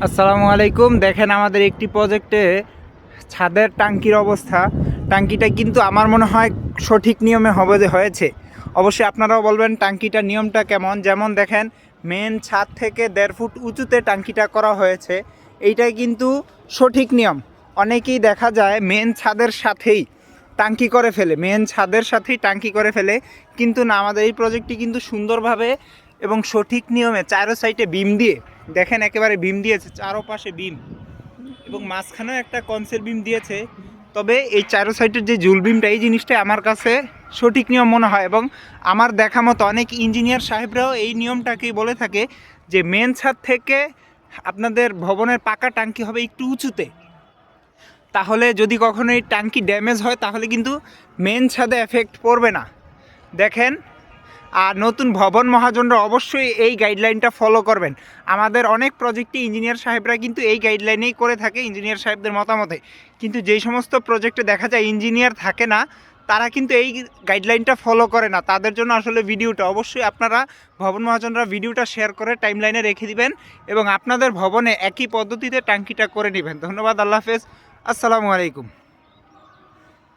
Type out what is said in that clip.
আসসালামু আলাইকুম। দেখেন আমাদের একটি প্রজেক্টে ছাদের টাঙ্কির অবস্থা। টাঙ্কিটা কিন্তু আমার মনে হয় সঠিক নিয়মে হয়েছে। অবশ্যই আপনারাও বলবেন টাঙ্কিটার নিয়মটা কেমন। যেমন দেখেন মেন ছাদ থেকে 1.5 ফুট উঁচুতে টাঙ্কিটা করা হয়েছে, এইটাই কিন্তু সঠিক নিয়ম। অনেকেই দেখা যায় মেন ছাদের সাথেই টাঙ্কি করে ফেলে, টাঙ্কি করে ফেলে, কিন্তু না, আমাদের এই প্রজেক্টটি কিন্তু সুন্দরভাবে এবং সঠিক নিয়মে চারো সাইডে বিম দিয়ে, দেখেন একেবারে বিম দিয়েছে, চারোপাশে বিম এবং মাঝখানেও একটা কনসেল বিম দিয়েছে। তবে এই চারো সাইডের যে জুল বিমটা, এই জিনিসটা আমার কাছে সঠিক নিয়ম মনে হয় এবং আমার দেখা মতো অনেক ইঞ্জিনিয়ার সাহেবরাও এই নিয়মটাকেই বলে থাকে যে মেন ছাদ থেকে আপনাদের ভবনের পাকা টাঙ্কি হবে একটু উঁচুতে। তাহলে যদি কখনো এই টাঙ্কি ড্যামেজ হয় তাহলে কিন্তু মেন ছাদে এফেক্ট পড়বে না। দেখেন, আর নতুন ভবন মহাজনরা অবশ্যই এই গাইডলাইনটা ফলো করবেন। আমাদের অনেক প্রজেক্টে ইঞ্জিনিয়ার সাহেবরা কিন্তু এই গাইডলাইনেই করে থাকে, ইঞ্জিনিয়ার সাহেবদের মতামতে। কিন্তু যেই সমস্ত প্রজেক্টে দেখা যায় ইঞ্জিনিয়ার থাকে না, তারা কিন্তু এই গাইডলাইনটা ফলো করে না। তাদের জন্য আসলে ভিডিওটা অবশ্যই আপনারা ভবন মহাজনরা ভিডিওটা শেয়ার করে টাইমলাইনে রেখে দিবেন এবং আপনাদের ভবনে একই পদ্ধতিতে টাঙ্কিটা করে নেবেন। ধন্যবাদ। আল্লাহ হাফেজ। আসসালামু আলাইকুম।